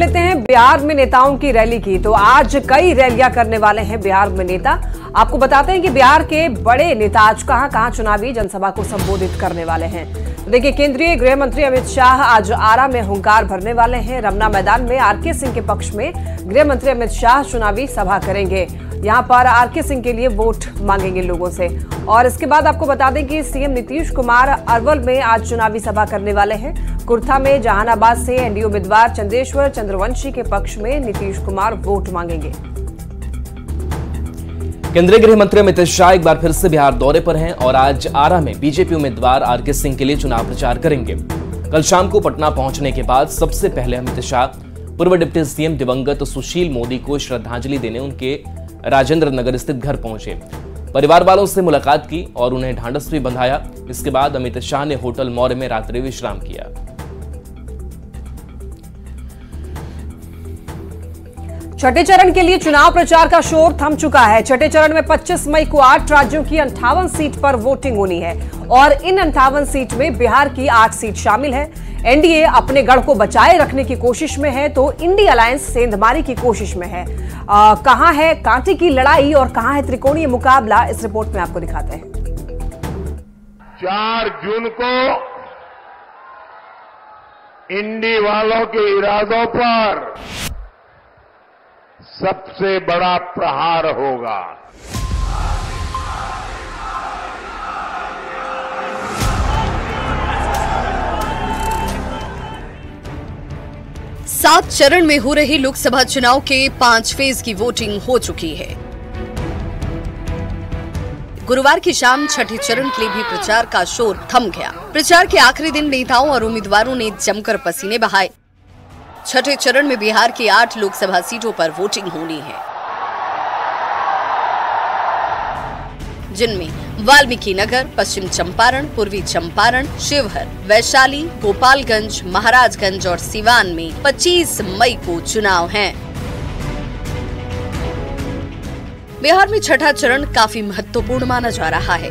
लेते हैं बिहार में नेताओं की रैली की। तो आज कई रैलियां करने वाले हैं बिहार में नेता। आपको बताते हैं कि बिहार के बड़े नेता आज कहां चुनावी जनसभा को संबोधित करने वाले हैं। तो देखिए, केंद्रीय गृह मंत्री अमित शाह आज आरा में हुंकार भरने वाले हैं। रमना मैदान में आरके सिंह के पक्ष में गृह मंत्री अमित शाह चुनावी सभा करेंगे। यहां पर आरके सिंह के लिए वोट मांगेंगे लोगों से। और इसके बाद आपको बता दें कि सीएम नीतीश कुमार अरवल में आज चुनावी सभा करने वाले हैं। कुर्था में जहानाबाद से एनडीए उम्मीदवार चंदेश्वर चंद्रवंशी के पक्ष में नीतीश कुमार वोट मांगेंगे। केंद्रीय गृह मंत्री अमित शाह एक बार फिर से बिहार दौरे पर हैं और आज आरा में बीजेपी उम्मीदवार आरके सिंह के लिए चुनाव प्रचार करेंगे। कल शाम को पटना पहुंचने के बाद सबसे पहले अमित शाह पूर्व डिप्टी सीएम दिवंगत सुशील मोदी को श्रद्धांजलि देने उनके राजेंद्र नगर स्थित घर पहुंचे। परिवार वालों से मुलाकात की और उन्हें ढांढस भी बंधाया। इसके बाद अमित शाह ने होटल मौर्य में रात्रि विश्राम किया। छठे चरण के लिए चुनाव प्रचार का शोर थम चुका है। छठे चरण में 25 मई को 8 राज्यों की 58 सीट पर वोटिंग होनी है और इन 58 सीट में बिहार की 8 सीट शामिल है। एनडीए अपने गढ़ को बचाए रखने की कोशिश में है तो इंडिया अलायंस सेंधमारी की कोशिश में है। कहां है कांटे की लड़ाई और कहां है त्रिकोणीय मुकाबला, इस रिपोर्ट में आपको दिखाते हैं। 4 जून को इंडी वालों के इरादों पर सबसे बड़ा प्रहार होगा। सात चरण में हो रहे लोकसभा चुनाव के 5 फेज की वोटिंग हो चुकी है। गुरुवार की शाम छठे चरण के लिए भी प्रचार का शोर थम गया। प्रचार के आखिरी दिन नेताओं और उम्मीदवारों ने जमकर पसीने बहाए। छठे चरण में बिहार की 8 लोकसभा सीटों पर वोटिंग होनी है, जिनमें वाल्मीकि नगर, पश्चिम चंपारण, पूर्वी चंपारण, शिवहर, वैशाली, गोपालगंज, महाराजगंज और सिवान में 25 मई को चुनाव हैं। बिहार में छठा चरण काफी महत्वपूर्ण माना जा रहा है।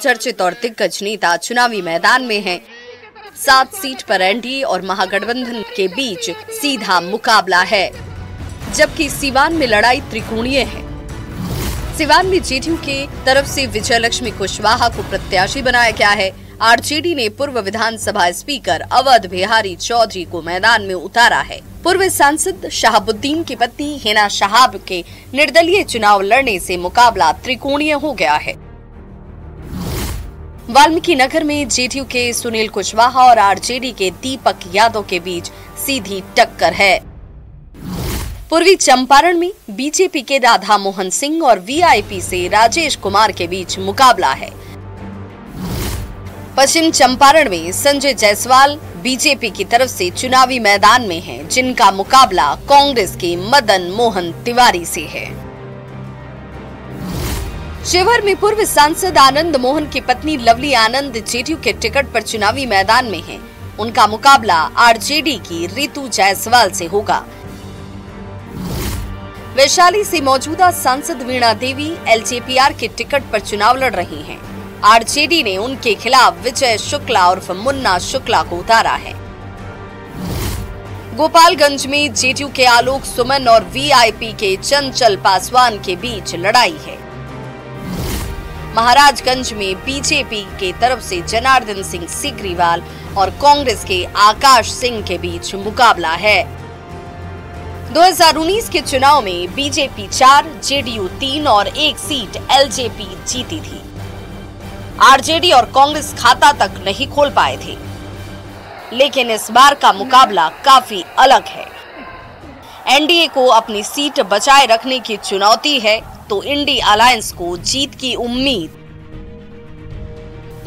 चर्चित और दिग्गज नेता चुनावी मैदान में हैं। 7 सीट पर एनडीए और महागठबंधन के बीच सीधा मुकाबला है, जबकि सिवान में लड़ाई त्रिकोणीय है। सिवान में जेडीयू के तरफ से विजयलक्ष्मी कुशवाहा को प्रत्याशी बनाया गया है। आरजेडी ने पूर्व विधानसभा स्पीकर अवध बिहारी चौधरी को मैदान में उतारा है। पूर्व सांसद शहाबुद्दीन की पत्नी हिना शहाब के निर्दलीय चुनाव लड़ने से मुकाबला त्रिकोणीय हो गया है। वाल्मीकि नगर में जेडीयू के सुनील कुशवाहा और आरजेडी के दीपक यादव के बीच सीधी टक्कर है। पूर्वी चंपारण में बीजेपी के राधा मोहन सिंह और वीआईपी से राजेश कुमार के बीच मुकाबला है। पश्चिम चंपारण में संजय जायसवाल बीजेपी की तरफ से चुनावी मैदान में हैं, जिनका मुकाबला कांग्रेस के मदन मोहन तिवारी से है। शिवहर में पूर्व सांसद आनंद मोहन की पत्नी लवली आनंद जेडीयू के टिकट पर चुनावी मैदान में हैं। उनका मुकाबला आरजेडी की रितु जायसवाल से होगा। वैशाली से मौजूदा सांसद वीणा देवी एलजेपीआर के टिकट पर चुनाव लड़ रही हैं। आरजेडी ने उनके खिलाफ विजय शुक्ला उर्फ मुन्ना शुक्ला को उतारा है। गोपालगंज में जेडीयू के आलोक सुमन और वीआईपी के चंचल पासवान के बीच लड़ाई है। महाराजगंज में बीजेपी के तरफ से जनार्दन सिंह सीकरीवाल और कांग्रेस के आकाश सिंह के बीच मुकाबला है। 2019 के चुनाव में बीजेपी 4, जेडीयू 3 और 1 सीट एलजेपी जीती थी। आरजेडी और कांग्रेस खाता तक नहीं खोल पाए थे, लेकिन इस बार का मुकाबला काफी अलग है। एनडीए को अपनी सीट बचाए रखने की चुनौती है तो इंडिया अलायंस को जीत की उम्मीद।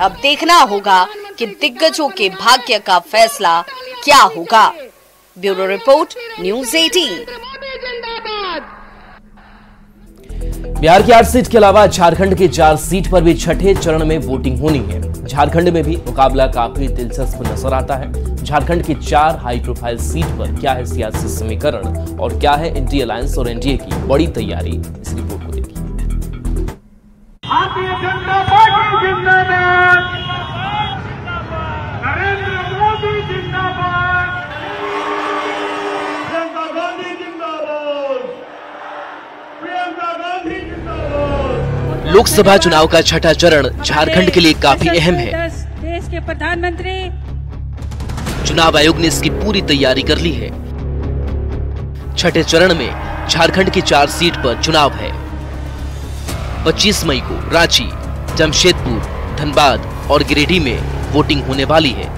अब देखना होगा कि दिग्गजों के भाग्य का फैसला क्या होगा। Bureau report, news 18। बिहार की 8 सीट के अलावा झारखंड की 4 सीट पर भी छठे चरण में वोटिंग होनी है। झारखंड में भी मुकाबला काफी दिलचस्प नजर आता है। झारखंड की 4 हाई प्रोफाइल सीट पर क्या है सियासी समीकरण और क्या है इंडिया अलायंस और एनडीए की बड़ी तैयारी, इस रिपोर्ट को देखिए। भारतीय जनता पार्टी जिंदाबाद, नरेंद्र मोदी जिंदाबाद। लोकसभा चुनाव का छठा चरण झारखंड के लिए काफी अहम है। देश के प्रधानमंत्री। चुनाव आयोग ने इसकी पूरी तैयारी कर ली है। छठे चरण में झारखंड की 4 सीट पर चुनाव है। 25 मई को रांची, जमशेदपुर, धनबाद और गिरिडीह में वोटिंग होने वाली है।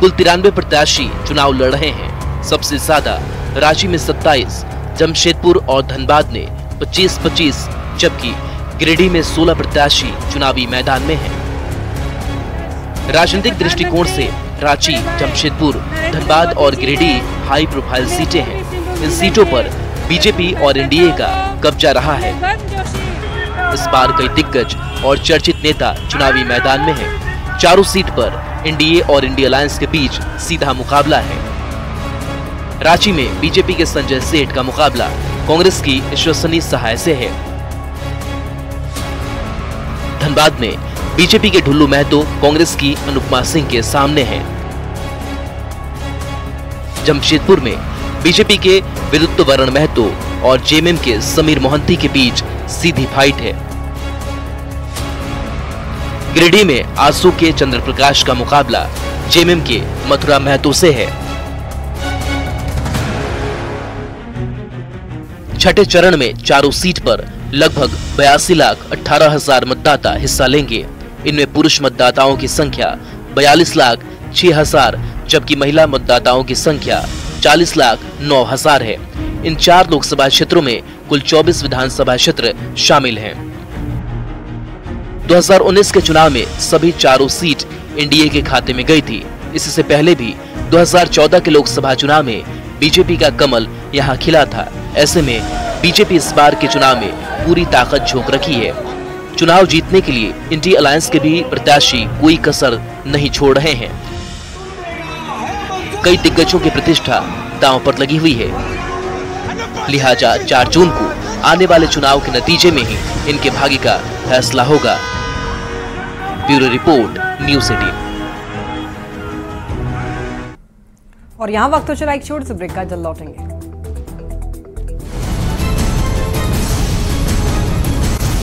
कुल 93 प्रत्याशी चुनाव लड़ रहे हैं। सबसे ज्यादा रांची में 27, जमशेदपुर और धनबाद ने 25-25, जबकि गिरिडीह में 16 प्रत्याशी चुनावी मैदान में हैं। राजनीतिक दृष्टिकोण से रांची, जमशेदपुर, धनबाद और गिरिडीह हाई प्रोफाइल सीटें हैं। इन सीटों पर बीजेपी और एनडीए का कब्जा रहा है। इस बार कई दिग्गज और चर्चित नेता चुनावी मैदान में हैं। चारों सीट पर एनडीए और इंडिया अलायंस के बीच सीधा मुकाबला है। रांची में बीजेपी के संजय सेठ का मुकाबला कांग्रेस की विश्वसनीय सहाय से है। धनबाद में बीजेपी के ढुल्लू महतो कांग्रेस की अनुपमा सिंह के सामने हैं। जमशेदपुर में बीजेपी के विरुद्ध वरण महतो और जेएमएम के समीर मोहंती के बीच सीधी फाइट है। गिरिडीह में आसू के चंद्र प्रकाश का मुकाबला जेएमएम के मथुरा महतो से है। छठे चरण में चारों सीट पर लगभग 82,18,000 मतदाता हिस्सा लेंगे। इनमें पुरुष मतदाताओं की संख्या 42,06,000, जबकि महिला मतदाताओं की संख्या 40,09,000 है। इन 4 लोकसभा क्षेत्रों में कुल 24 विधानसभा क्षेत्र शामिल हैं। 2019 के चुनाव में सभी चारों सीट एनडीए के खाते में गई थी। इससे पहले भी 2014 के लोकसभा चुनाव में बीजेपी का कमल यहां खिला था। ऐसे में बीजेपी इस बार के चुनाव में पूरी ताकत झोंक रखी है। चुनाव जीतने के लिए इंडिया अलायंस के भी प्रत्याशी कोई कसर नहीं छोड़ रहे हैं। कई दिग्गजों की प्रतिष्ठा दांव पर लगी हुई है। लिहाजा 4 जून को आने वाले चुनाव के नतीजे में ही इनके भाग्य का फैसला होगा। Bureau report, news 18। और यहाँ वक्त हो चला एक छोटे से ब्रेक का, जल्द लौटेंगे।